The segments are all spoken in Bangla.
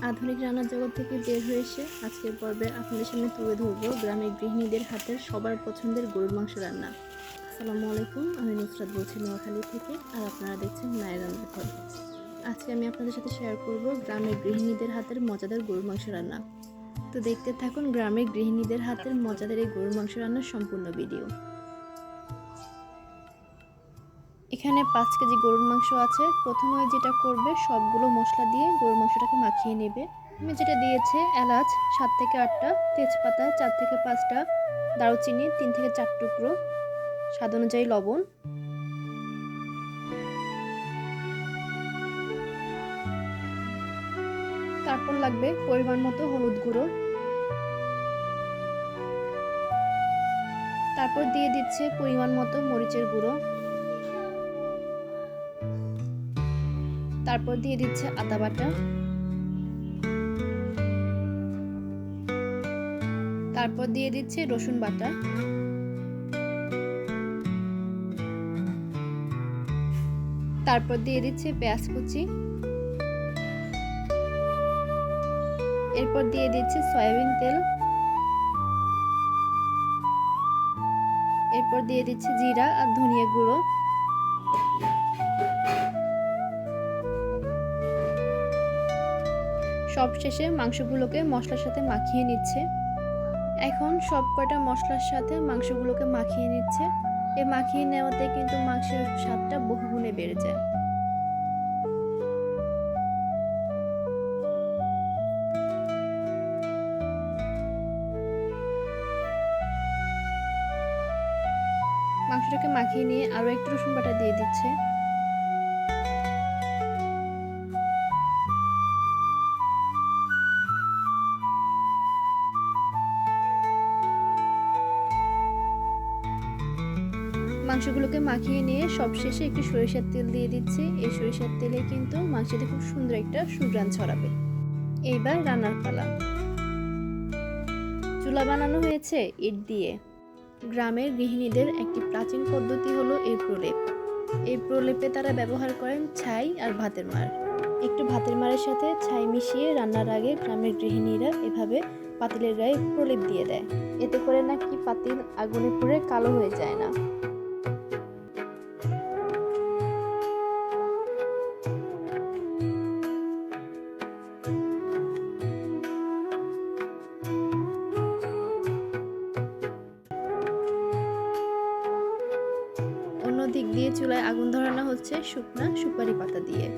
আধুনিক রান্নার জগৎ থেকে বের হয়ে এসে আজকের পর্বে আপনাদের সামনে তুলে ধরবো গ্রামের গৃহিণীদের হাতের সবার পছন্দের গরুর মাংস রান্না। আসসালামু আলাইকুম, আমি নুসরাত বলছি নোয়াখালী থেকে, আর আপনারা দেখছেন মায়ের রান্নার ঘর। আজকে আমি আপনাদের সাথে শেয়ার করব গ্রামের গৃহিণীদের হাতের মজাদার গরুর মাংস রান্না। তো দেখতে থাকুন গ্রামের গৃহিণীদের হাতের মজাদার এই গরুর মাংস রান্নার সম্পূর্ণ ভিডিও। এখানে 5 কেজি গরুর মাংস আছে। প্রথমে যেটা করবে, সবগুলো মশলা দিয়ে গরুর মাংসটাকে মাখিয়ে নেবে। আমি যেটা দিয়েছে এলাচ 7 থেকে 8টা, তেজপাতা 4 থেকে 5টা, দারুচিনি 3 থেকে 4 টুকরো, স্বাদ অনুযায়ী লবণ, তারপর লাগবে পরিমাণ মতো হলুদ গুঁড়ো, তারপর দিয়ে দিচ্ছে পরিমাণ মতো মরিচের গুঁড়ো, তারপর দিয়ে দিচ্ছে আদা বাটা, তারপর দিয়ে দিচ্ছে রসুন বাটা, তারপর দিয়ে দিচ্ছে পেঁয়াজ কুচি, এরপর দিয়ে দিচ্ছে সয়াবিন তেল, এরপর দিয়ে দিচ্ছে জিরা আর ধনিয়া গুঁড়ো, সবশেষে মাংসগুলোকে মশলার সাথে মাখিয়ে নিচ্ছে। এখন সব কয়টা মশলার সাথে মাংসগুলোকে মাখিয়ে নিচ্ছে। এই মাখিয়ে নেওয়াতে কিন্তু মাংসের স্বাদটা বহুগুণে বেড়ে যায়। মাংসটাকে মাখিয়ে নিয়ে আরো একটু রসুন বাটা দিয়ে দিচ্ছে। মাংসগুলোকে মাখিয়ে নিয়ে সবশেষে একটু সরিষার তেল দিয়ে দিচ্ছি। এই সরিষার তেলে কিন্তু মাংসতে খুব সুন্দর একটা সুঘ্রাণ ছড়াবে। এইবার রান্নার পালা। চুলা বানানো হয়েছে ইট দিয়ে। গ্রামের গৃহিণীদের একটি প্রাচীন পদ্ধতি হলো এই প্রলেপ। এই প্রলেপে তারা ব্যবহার করেন ছাই আর ভাতের মাড়। একটু ভাতের মাড়ের সাথে ছাই মিশিয়ে রান্নার আগে গ্রামের গৃহিণীরা এভাবে পাতিলের গায়ে প্রলেপ দিয়ে দেয়। এতে করে নাকি পাতিল আগুনে পুড়ে কালো হয়ে যায় না। অন্য দিক দিয়ে চুলায় আগুন ধরানো হচ্ছে শুকনা সুপারি পাতা দিয়ে।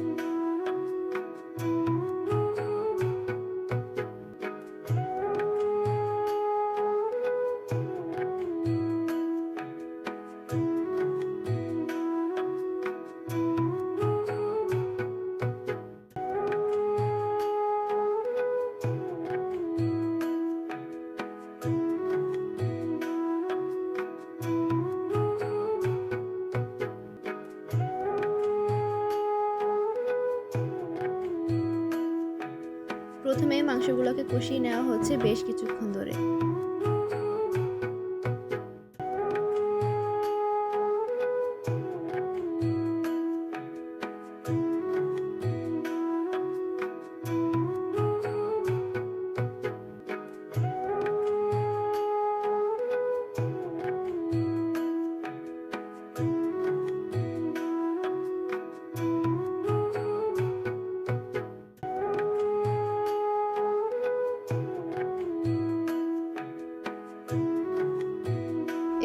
প্রথমে মাংসগুলোকে কষিয়ে নেওয়া হচ্ছে বেশ কিছুক্ষণ ধরে।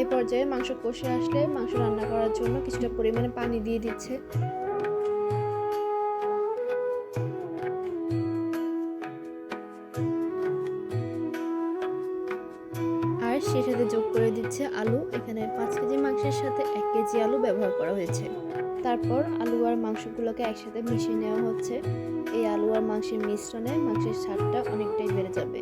এ পর্যায়ে মাংস কষে আসলে মাংস রান্না করার জন্য কিছুটা পরিমাণে পানি দিয়ে দিচ্ছে। আর সে সাথে যোগ করে দিচ্ছে আলু। এখানে 5 কেজি মাংসের সাথে 1 কেজি আলু ব্যবহার করা হয়েছে। তারপর আলু আর মাংসগুলোকে একসাথে মিশিয়ে নেওয়া হচ্ছে। এই আলু আর মাংসের মিশ্রণে মাংসের স্বাদটা অনেকটাই বেড়ে যাবে।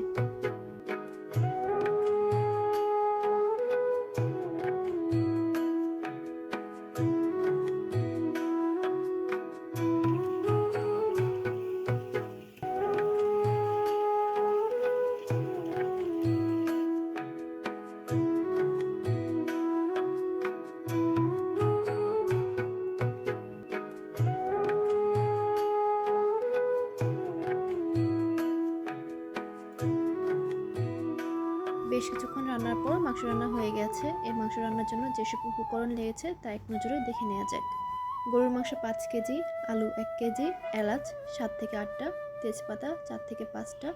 বেশ কিছুক্ষণ রান্নার পর মাংস রান্না হয়ে গেছে। এই মাংস রান্নার জন্য যেসব উপকরণ লেগেছে তা এক নজরে দেখে নেওয়া যাক। গরুর মাংস 5 কেজি, আলু 1 কেজি, এলাচ 7 থেকে 8টা, তেজপাতা 4 থেকে 5টা,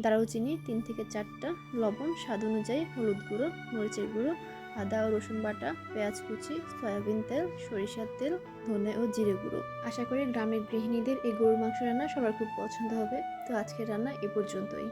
দারুচিনি 3 থেকে 4টা, লবণ স্বাদ অনুযায়ী, হলুদ গুঁড়ো, মরিচের গুঁড়ো, আদা ও রসুন বাটা, পেঁয়াজ কুচি, সয়াবিন তেল, সরিষার তেল, ধনে ও জিরে গুঁড়ো। আশা করি গ্রামের গৃহিণীদের এই গরুর মাংস রান্না সবার খুব পছন্দ হবে। তো আজকের রান্না এ পর্যন্তই।